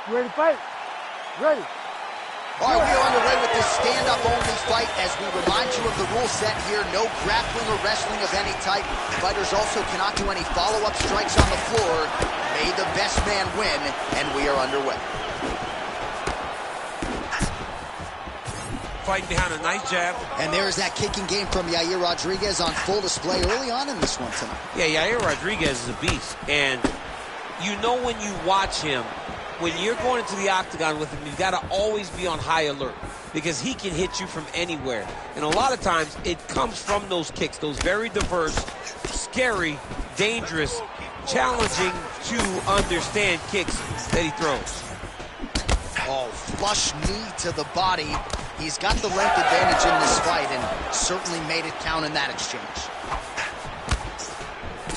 You ready to fight? Ready. All right, we are underway with this stand-up-only fight. As we remind you of the rule set here, no grappling or wrestling of any type. Fighters also cannot do any follow-up strikes on the floor. May the best man win, and we are underway. Fighting behind a nice jab. And there's that kicking game from Yair Rodriguez on full display early on in this one tonight. Yeah, Yair Rodriguez is a beast. And you know when you watch him, when you're going into the octagon with him, you've got to always be on high alert because he can hit you from anywhere. And a lot of times it comes from those kicks, those very diverse, scary, dangerous, challenging to understand kicks that he throws. Oh, flush knee to the body. He's got the length advantage in this fight and certainly made it count in that exchange.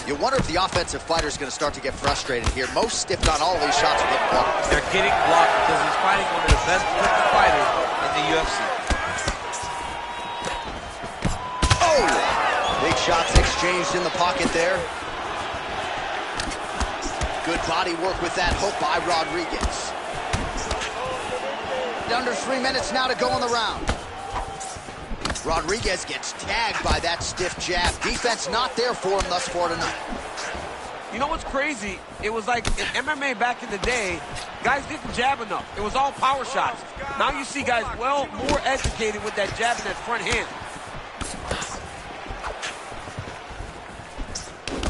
You wonder if the offensive fighter is going to start to get frustrated here. Most, if not all, of these shots are getting blocked. They're getting blocked because he's fighting one of the best fighters in the UFC. Oh! Big shots exchanged in the pocket there. Good body work with that hook by Rodriguez. Under 3 minutes now to go in the round. Rodriguez gets tagged by that stiff jab. Defense not there for him thus far tonight. You know what's crazy? It was like in MMA back in the day, guys didn't jab enough. It was all power shots. Now you see guys well more educated with that jab and that front hand.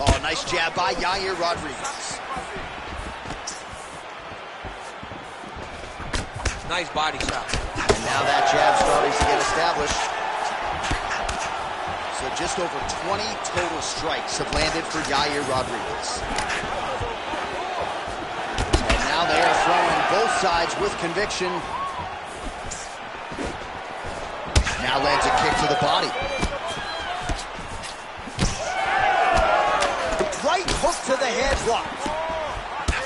Oh, nice jab by Yair Rodriguez. Nice body shot. And now that jab starting to get established. So just over 20 total strikes have landed for Yair Rodriguez. And now they are throwing both sides with conviction. Now lands a kick to the body. Right hook to the head blocked.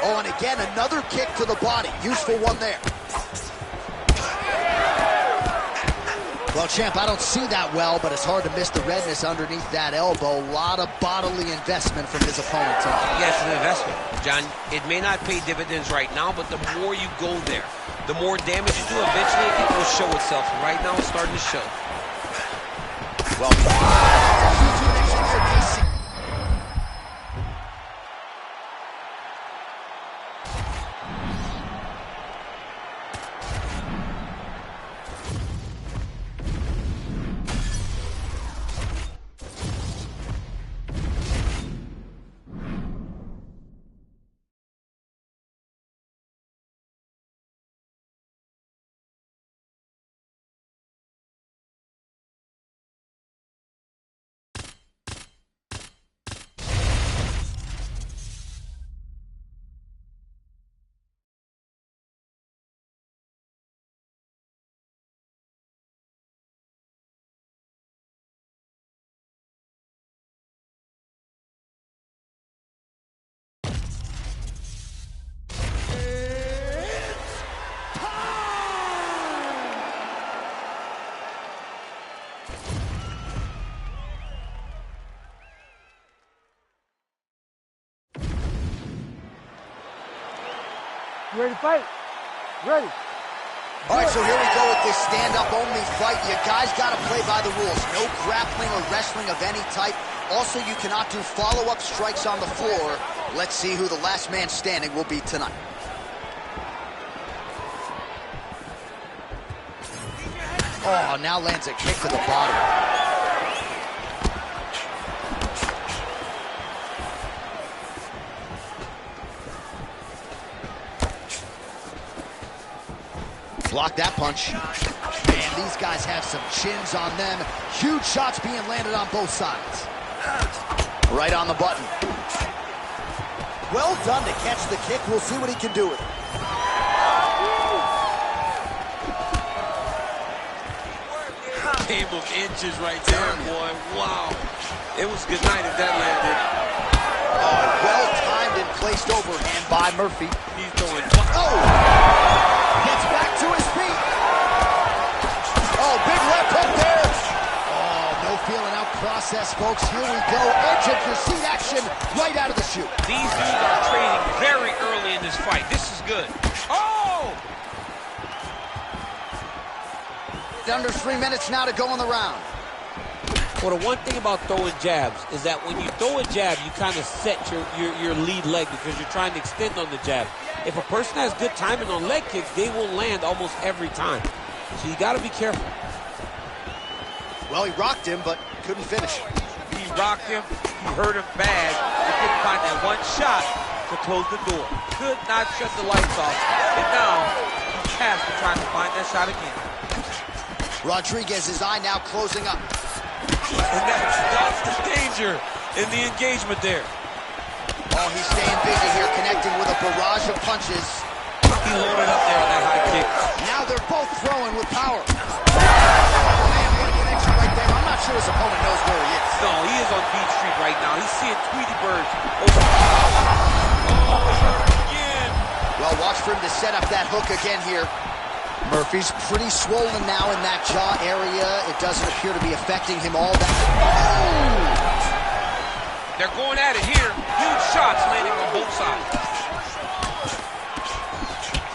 Oh, and again, another kick to the body. Useful one there. Well, champ, I don't see that well, but it's hard to miss the redness underneath that elbow. A lot of bodily investment from his opponent tonight. Yes, an investment, John. It may not pay dividends right now, but the more you go there, the more damage you do, eventually it will show itself. And right now, it's starting to show. Well, You ready to fight? Ready. all right, so here we go with this stand-up-only fight. You guys got to play by the rules. No grappling or wrestling of any type. Also, you cannot do follow-up strikes on the floor. Let's see who the last man standing will be tonight. Oh, now lands a kick to the body. Block that punch. Man, these guys have some chins on them. Huge shots being landed on both sides. Right on the button. Well done to catch the kick. We'll see what he can do with it. Game of inches right there, boy. Wow. It was good night if that landed. Oh, well-timed and placed overhand by Murphy. He's throwing. Oh! Gets back to his feet. Oh, big left hook there. Oh, no feeling out process folks. Here we go. Edge of your seat action right out of the chute. These dudes are trading very early in this fight. This is good. Oh! Under 3 minutes now to go in the round. Well, the one thing about throwing jabs is that when you throw a jab, you kind of set your lead leg because you're trying to extend on the jab. If a person has good timing on leg kicks, they will land almost every time. So you got to be careful. Well, he rocked him, but couldn't finish. He rocked him. He hurt him bad. He couldn't find that one shot to close the door. Could not shut the lights off. And now he's tasked with trying to find that shot again. Rodriguez's eye now closing up. And that's the danger in the engagement there. Oh, he's staying busy here, connecting with a barrage of punches. He loaded up there on that high kick. Now they're both throwing with power. Man, what a connection right there. I'm not sure his opponent knows where he is. No, he is on Beat Street right now. He's seeing Tweety Birds over. Oh, again. Well, watch for him to set up that hook again here. Murphy's pretty swollen now in that jaw area. It doesn't appear to be affecting him all that. Oh! They're going at it here. Huge shots landing on both sides.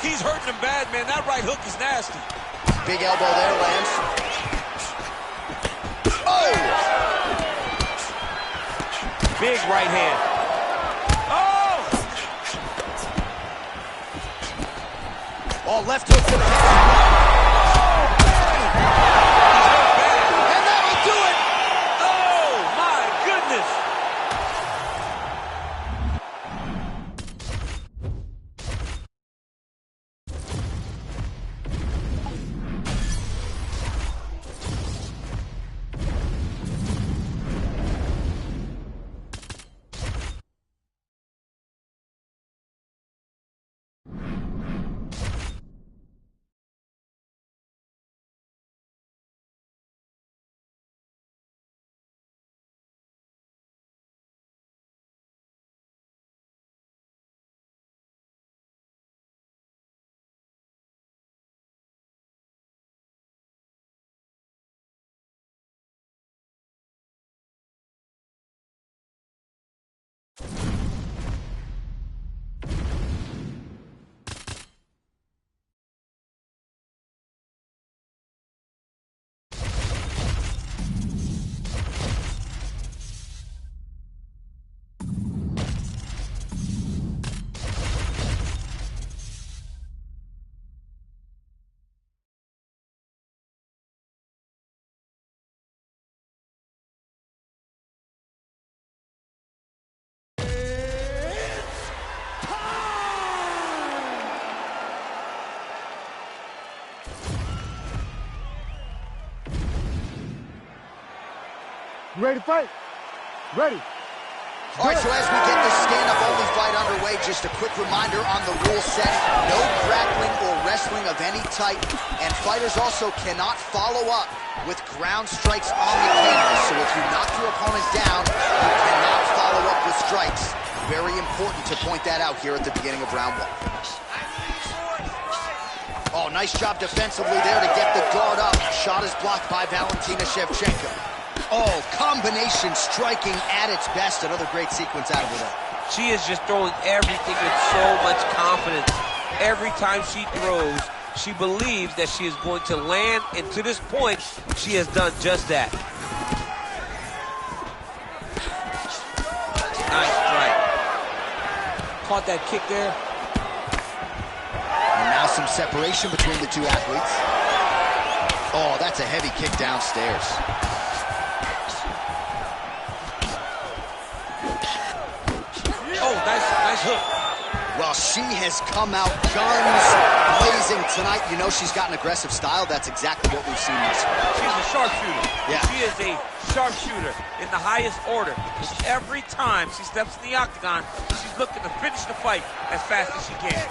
He's hurting him bad, man. That right hook is nasty. Big elbow there, lands. Oh! Big right hand. Oh! Oh, left hook to the head. And that'll do it! Oh, my goodness! You ready to fight? Ready. All right, so as we get this stand-up-only fight underway, just a quick reminder on the rule set. No grappling or wrestling of any type, and fighters also cannot follow up with ground strikes on the canvas. So if you knock your opponent down, you cannot follow up with strikes. Very important to point that out here at the beginning of round one. Oh, nice job defensively there to get the guard up. Shot is blocked by Valentina Shevchenko. Oh, combination striking at its best. Another great sequence out of her there. She is just throwing everything with so much confidence. Every time she throws, she believes that she is going to land, and to this point, she has done just that. Nice strike. Caught that kick there. And now some separation between the two athletes. Oh, that's a heavy kick downstairs. Oh, nice hook. Well, she has come out guns blazing tonight. You know she's got an aggressive style. That's exactly what we've seen this year. She's a sharpshooter. Yeah. She is a sharpshooter in the highest order. Every time she steps in the octagon, she's looking to finish the fight as fast as she can.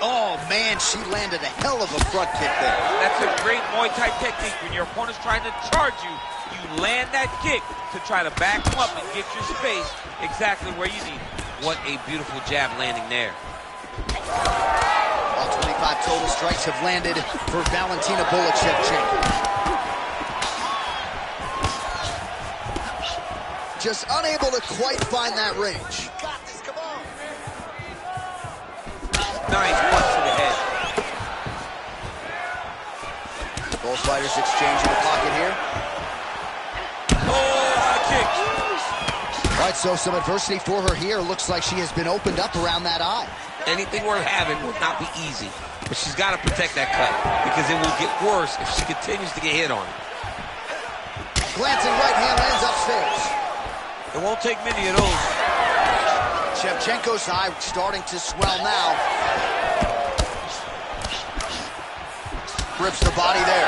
Oh, man, she landed a hell of a front kick there. That's a great Muay Thai technique. When your opponent's trying to charge you, you land that kick to try to back them up and get your space exactly where you need it. What a beautiful jab landing there. All 25 total strikes have landed for Valentina Shevchenko. Just unable to quite find that range. Nice punch to the head. Both fighters exchanging the pocket here. Oh, a kick. All right, so some adversity for her here. Looks like she has been opened up around that eye. Anything worth having would not be easy, but she's got to protect that cut because it will get worse if she continues to get hit on. Glancing right hand lands upstairs. It won't take many of those. Shevchenko's eye starting to swell now. Grips the body there.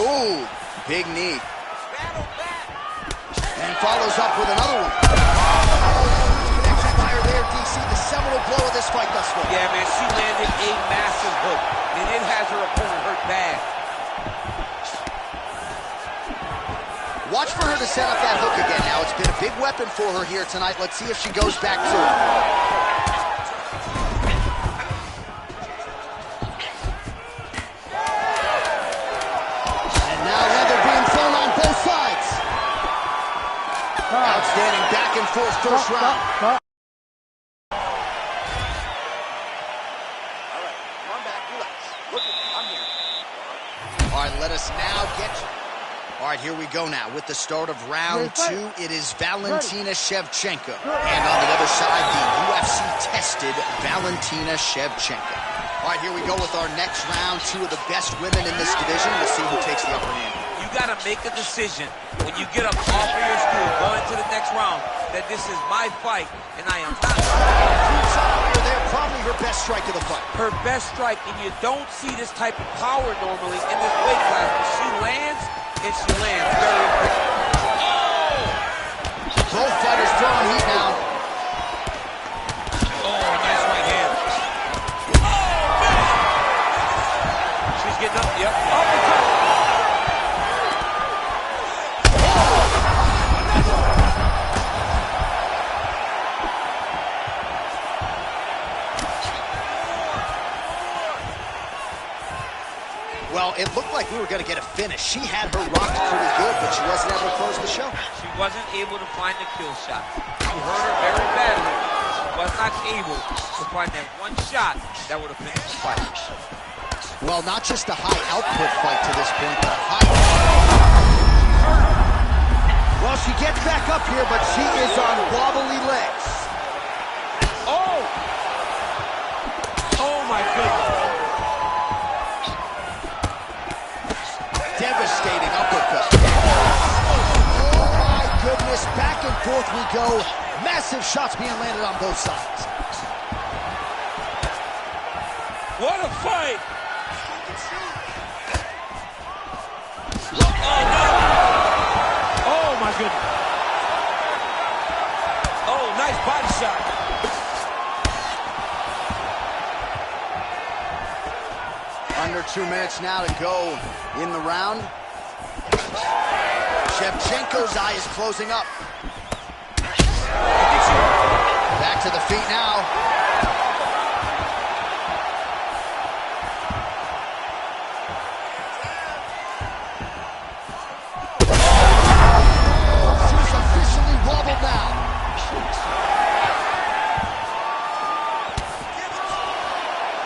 Ooh, big knee. And follows up with another one. Connection fire there, DC. The seminal blow of this fight thus far. Yeah, man, she landed a massive hook, and it has her opponent hurt bad. Watch for her to set up that hook again now. It's been a big weapon for her here tonight. Let's see if she goes back to it. And now leather being thrown on both sides. Outstanding back and forth first round. Stop. All right, come on back, relax. Look at me, I'm here. All right, let us now get you. All right, here we go now with the start of round two. It is Valentina Shevchenko. And on the other side, the UFC-tested Valentina Shevchenko. All right, here we go with our next round. Two of the best women in this division. We'll see who takes the upper hand. You got to make a decision when you get up off of your stool going to the next round that this is my fight, and I am not. They're probably her best strike of the fight. Her best strike, and you don't see this type of power normally in this weight class, but she lands. And she lands very quick. Oh! Both fighters throwing heat now. Oh, nice right hand. Oh, man! She's getting up. Yep. Uppercut. Well, it looked like we were going to get a finish. She had her rocked pretty good, but she wasn't able to close the show. She wasn't able to find the kill shot. You hurt her very badly. She was not able to find that one shot that would have finished the fight. Well, not just a high-output fight to this point, but a high... Well, she gets back up here, but she is on wobbly legs. Oh! Oh, my goodness. Devastating uppercut. Oh my goodness, back and forth we go. Massive shots being landed on both sides. What a fight! Oh, no. Oh my goodness. Oh, nice body shot. Under 2 minutes now to go in the round. Shevchenko's eye is closing up. Back to the feet now. She's officially wobbled now.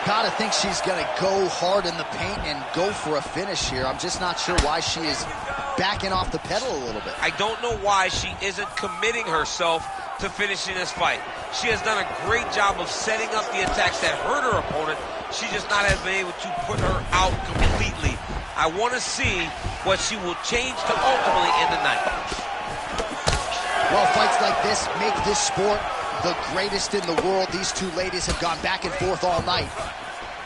Gotta think she's gonna go hard in the paint and go for a finish here. I'm just not sure why she is backing off the pedal a little bit. I don't know why she isn't committing herself to finishing this fight. She has done a great job of setting up the attacks that hurt her opponent. She just not has been able to put her out completely. I want to see what she will change to ultimately end the night. Well, fights like this make this sport the greatest in the world. These two ladies have gone back and forth all night.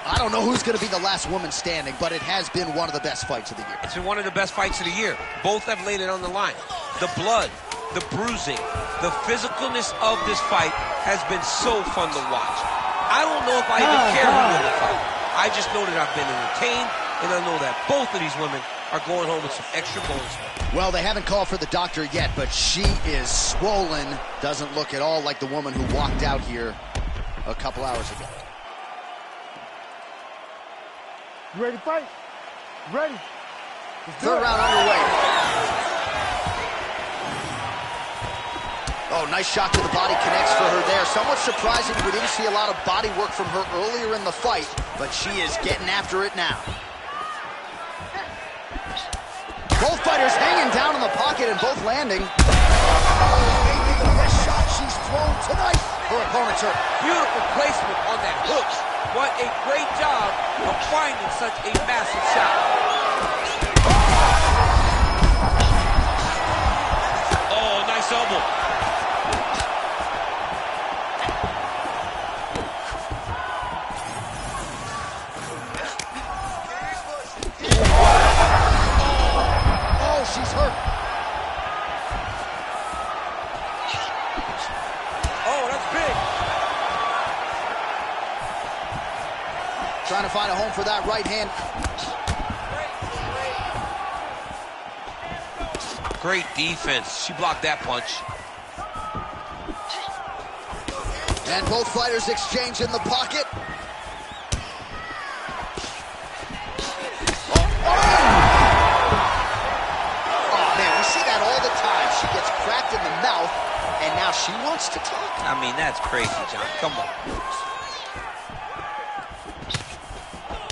I don't know who's going to be the last woman standing, but it has been one of the best fights of the year. It's been one of the best fights of the year. Both have laid it on the line. The blood, the bruising, the physicalness of this fight has been so fun to watch. I don't know if I even care who wins the fight. I just know that I've been entertained, and I know that both of these women are going home with some extra bonus. Well, they haven't called for the doctor yet, but she is swollen. Doesn't look at all like the woman who walked out here a couple hours ago. You ready to fight? Ready. Third round underway. Oh, nice shot to the body, connects for her there. Somewhat surprising we didn't see a lot of body work from her earlier in the fight, but she is getting after it now. Both fighters hanging down in the pocket and both landing. Maybe the best shot she's thrown tonight. Her opponent's hurt. Beautiful placement on that hook. What a great job of finding such a massive shot. Oh, nice elbow. Oh, she's hurt. Oh, that's big. Trying to find a home for that right hand. Great defense. She blocked that punch. And both fighters exchange in the pocket. Oh, man, we see that all the time. She gets cracked in the mouth, and now she wants to talk. I mean, that's crazy, John. Come on.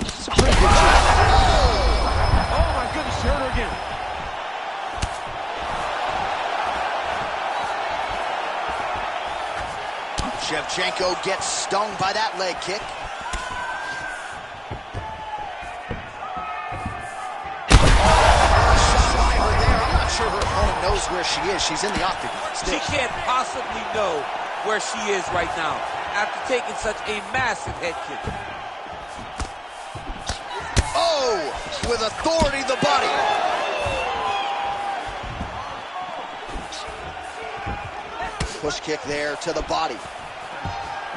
It's a pretty good shot. Oh, my goodness, she hurt her again. Shevchenko gets stung by that leg kick. Shot by her there. I'm not sure her opponent knows where she is. She's in the octagon still. She can't possibly know where she is right now after taking such a massive head kick. Oh, with authority, the body. Push kick there to the body.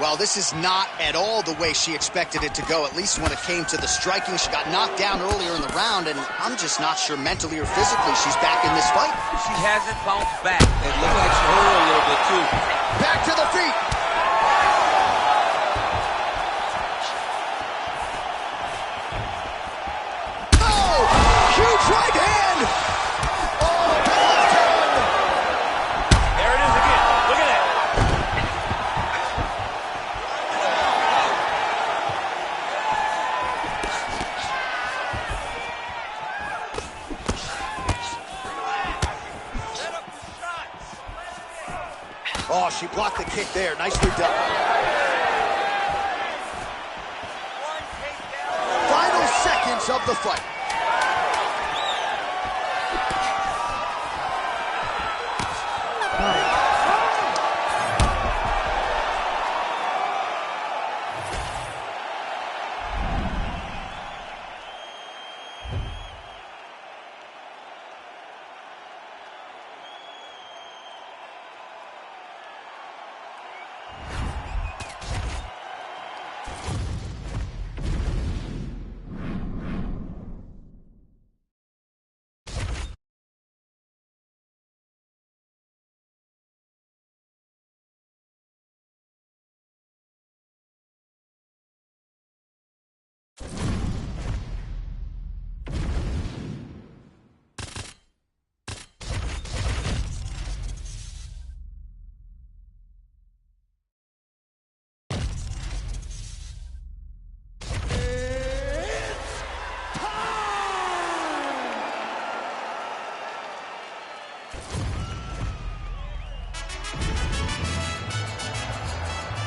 Well, this is not at all the way she expected it to go, at least when it came to the striking. She got knocked down earlier in the round, and I'm just not sure mentally or physically she's back in this fight. She hasn't bounced back. It looked like she hurt her a little bit, too. Back to the feet. Oh, huge right hand. Oh, the left hand. There it is again. Look at that. Oh, she blocked the kick there. Nicely done. Final seconds of the fight.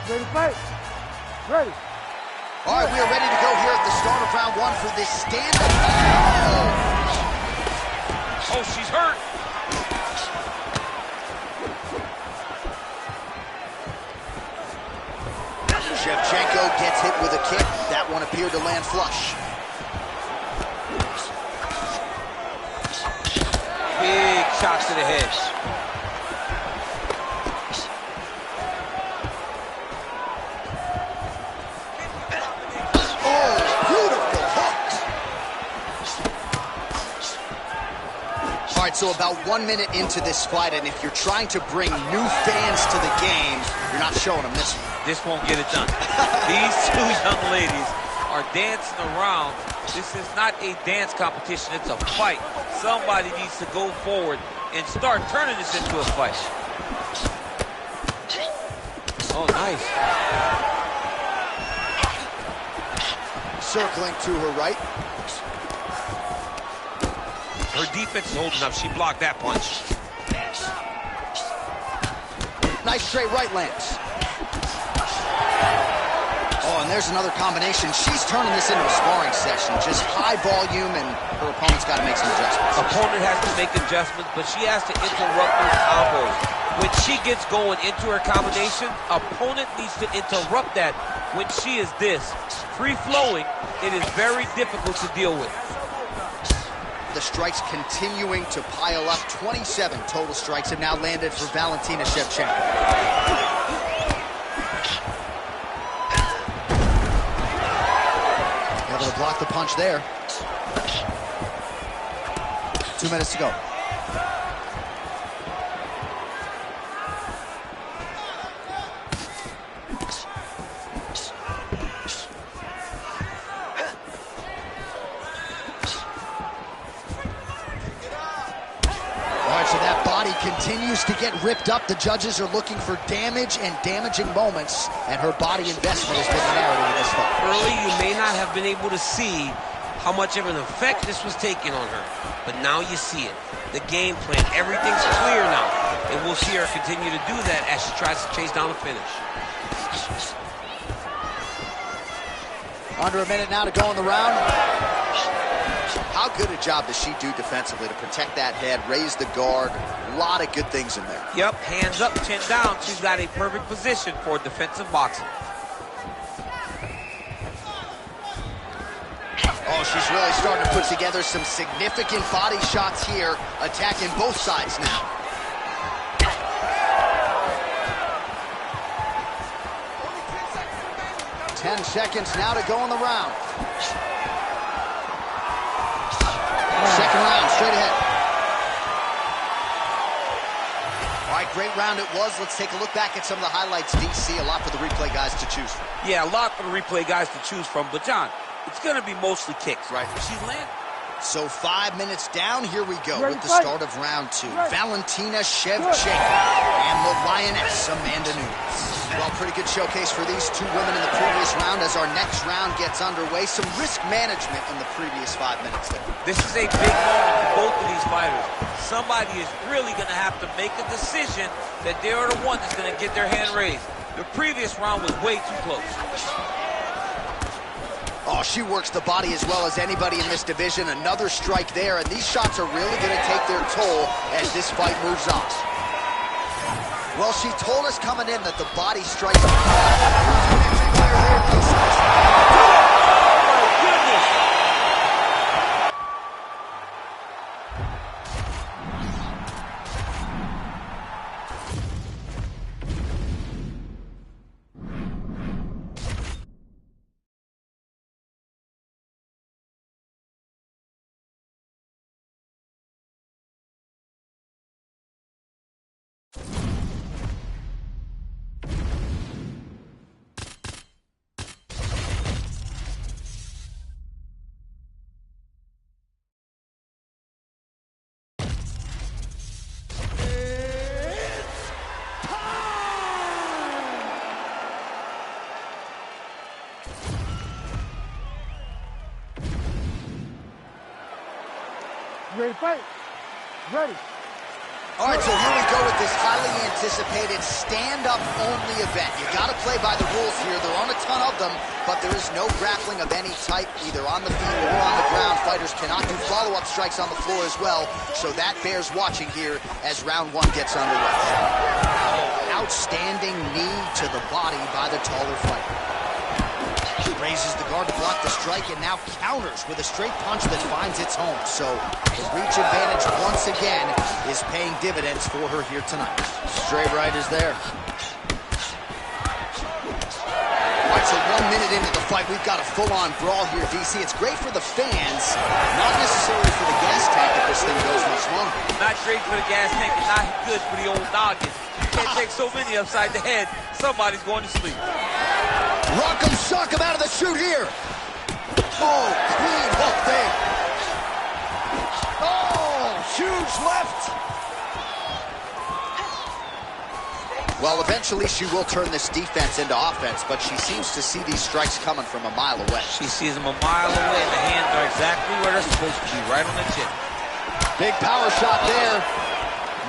Ready to fight? Ready. All right, we are ready to go here at the start of round one for this stand-up. Oh, she's hurt. Shevchenko gets hit with a kick. That one appeared to land flush. Big shots to the head. right, so about 1 minute into this fight, and if you're trying to bring new fans to the game, you're not showing them this one. This won't get it done. These two young ladies are dancing around. This is not a dance competition, it's a fight. Somebody needs to go forward and start turning this into a fight. Oh, nice. Circling to her right. Her defense is holding up. She blocked that punch. Nice straight right lands. Oh, and there's another combination. She's turning this into a sparring session. Just high volume, and her opponent's got to make some adjustments. Opponent has to make adjustments, but she has to interrupt those combos. When she gets going into her combination, opponent needs to interrupt that. When she is this, free-flowing, it is very difficult to deal with. The strikes continuing to pile up. 27 total strikes have now landed for Valentina Shevchenko. Able to block the punch there. 2 minutes to go. So that body continues to get ripped up. The judges are looking for damage and damaging moments, and her body investment has been the narrative in this fight. Early, you may not have been able to see how much of an effect this was taking on her, but now you see it. The game plan, everything's clear now, and we'll see her continue to do that as she tries to chase down the finish. Under a minute now to go in the round. How good a job does she do defensively to protect that head, raise the guard? A lot of good things in there. Yep, hands up, chin down. She's got a perfect position for defensive boxing. Oh, she's really starting to put together some significant body shots here, attacking both sides now. Ten seconds now to go in the round. Second round, straight ahead. All right, great round it was. Let's take a look back at some of the highlights, DC. A lot for the replay guys to choose from. Yeah, a lot for the replay guys to choose from. But, John, it's going to be mostly kicks, right? She landed. So 5 minutes down, here we go with the start of round two. Valentina Shevchenko and the Lioness, Amanda Nunes. Well, pretty good showcase for these two women in the previous round as our next round gets underway. Some risk management in the previous 5 minutes there. This is a big moment for both of these fighters. Somebody is really going to have to make a decision that they are the one that's going to get their hand raised. The previous round was way too close. Oh, she works the body as well as anybody in this division. Another strike there, and these shots are really going to take their toll as this fight moves on. Well, she told us coming in that the body strikes are Ready to fight? Ready. All right, so here we go with this highly anticipated stand-up only event. You got to play by the rules here. There aren't a ton of them, but there is no grappling of any type, either on the feet or on the ground. Fighters cannot do follow-up strikes on the floor as well, so that bears watching here as round one gets underway. Outstanding knee to the body by the taller fighter. Raises the guard to block the strike and now counters with a straight punch that finds its home. So the reach advantage once again is paying dividends for her here tonight. Straight right is there. All right, so 1 minute minute into the fight, we've got a full-on brawl here, DC. It's great for the fans, not necessarily for the gas tank if this thing goes much longer. Not great for the gas tank and not good for the old noggin. You can't take so many upside the head. Somebody's going to sleep. Rock 'em, shock 'em out of the chute here. Oh, clean hook there. Oh, huge left. Well, eventually she will turn this defense into offense, but she seems to see these strikes coming from a mile away. She sees them a mile away, and the hands are exactly where they're supposed to be, right on the chin. Big power shot there.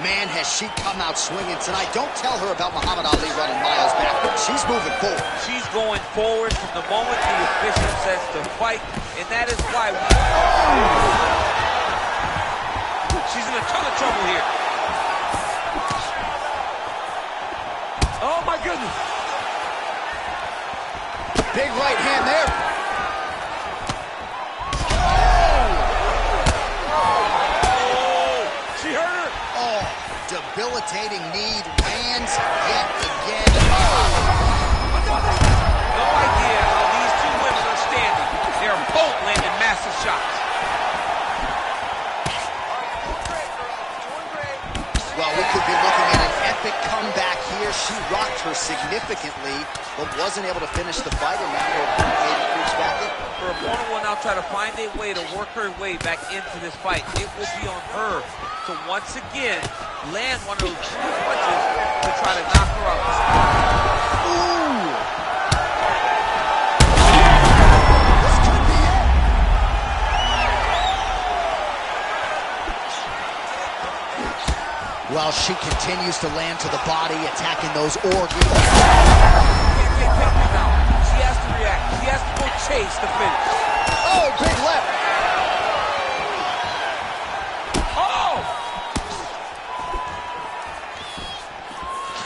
Man, has she come out swinging tonight. Don't tell her about Muhammad Ali running miles back. She's moving forward. She's going forward from the moment the official says to fight, and that is why she's in a ton of trouble here. Oh, my goodness. Big right hand there. Oh, she hurt her. Oh, debilitating knee lands yet again. No idea how these two women are standing. They're both landing massive shots. Well, we could be looking at an epic comeback here. She rocked her significantly, but wasn't able to finish the fight, and now her opponent creeps back in. Her opponent will now try to find a way to work her way back into this fight. It will be on her to once again land one of those punches to try to knock her out. Ooh! This could be it. Well, she continues to land to the body, attacking those organs. Can't take me down. She has to react. She has to go chase the finish. Oh, big left. Oh!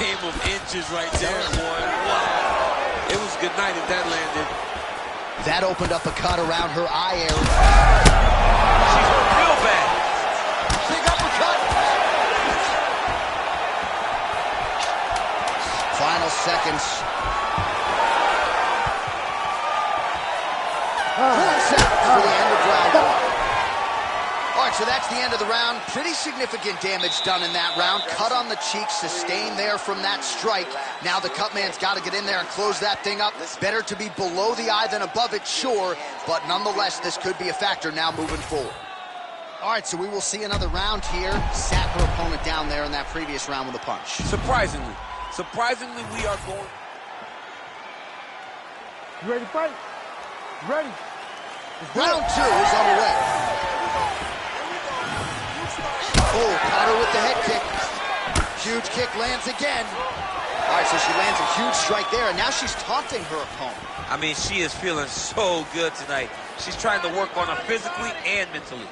Game of inches right there, boy. Wow. It was good night if that landed. That opened up a cut around her eye area. She's hurt real bad. Big uppercut. Final seconds. 4 seconds for the end of round 1. All right, so that's the end of the round. Pretty significant damage done in that round. Cut on the cheek, sustained there from that strike. Now the cut man's got to get in there and close that thing up. Better to be below the eye than above it, sure, but nonetheless, this could be a factor now moving forward. All right, so we will see another round here. Sat her opponent down there in that previous round with a punch. Surprisingly, we are going. You ready to fight? Ready. Round 2 is underway. Oh, caught her with the head kick. Huge kick lands again. All right, so she lands a huge strike there, and now she's taunting her opponent. I mean, she is feeling so good tonight. She's trying to work on her physically and mentally.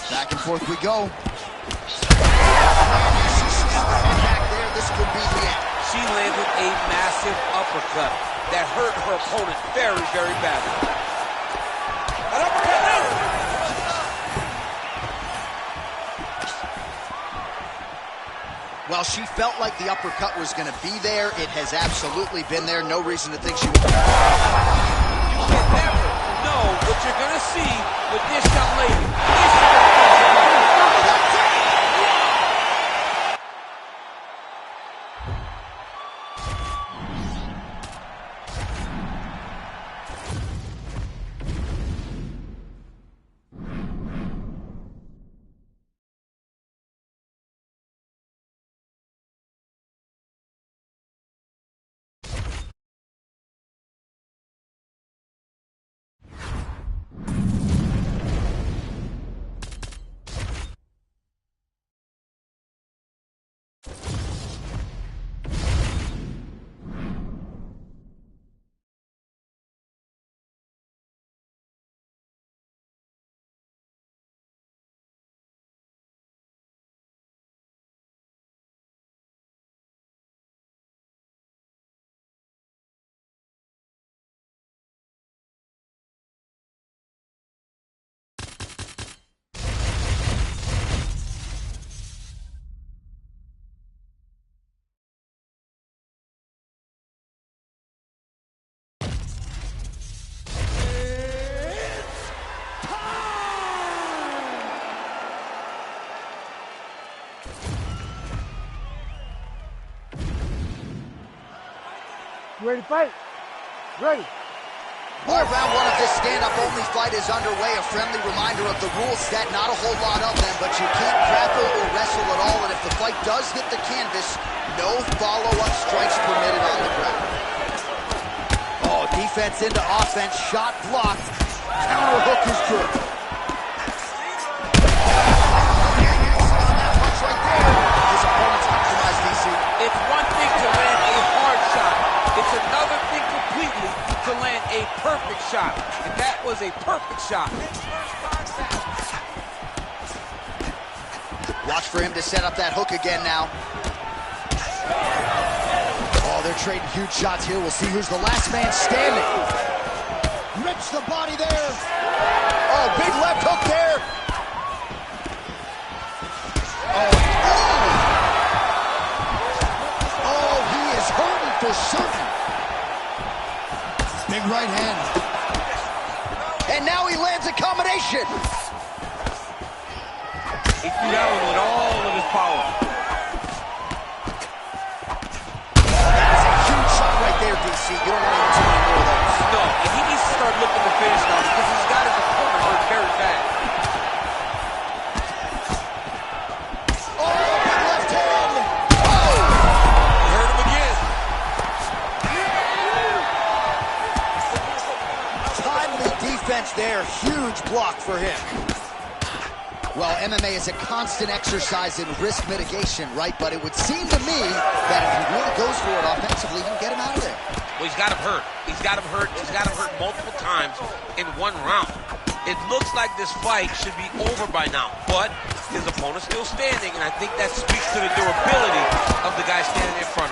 Back and forth we go. She's back there. This could be the end. She landed a massive uppercut that hurt her opponent very, very badly. An uppercut now! Well, she felt like the uppercut was going to be there. It has absolutely been there. No reason to think she would. You can never know what you're going to see with this young lady. You ready to fight? Ready. All right, round one of this stand-up-only fight is underway. A friendly reminder of the rule set. Not a whole lot of them, but you can't grapple or wrestle at all. And if the fight does hit the canvas, no follow-up strikes permitted on the ground. Oh, defense into offense. Shot blocked. Counter hook is good. His opponent's optimized, DC. It's one thing to land a hard shot. It's another thing completely to land a perfect shot. And that was a perfect shot. Watch for him to set up that hook again now. Oh, they're trading huge shots here. We'll see who's the last man standing. Rips the body there. Oh, big left hook there. Oh, he is hurting for certain. Big right hand. And now he lands a combination. He threw that one with all of his power. That's a huge shot right there, DC. You don't want to too many more of those. No, and he needs to start looking to finish now because he's got his opponent hurt very bad. Oh, big left hand. Oh! He hurt him again. Timely defense there. Huge block for him. Well, MMA is a constant exercise in risk mitigation, right? But it would seem to me that if he really goes for it offensively, you can get him out of there. Well, he's got him hurt. He's got him hurt. He's got him hurt multiple times in one round. It looks like this fight should be over by now, but his opponent's still standing, and I think that speaks to the durability of the guy standing in front of him.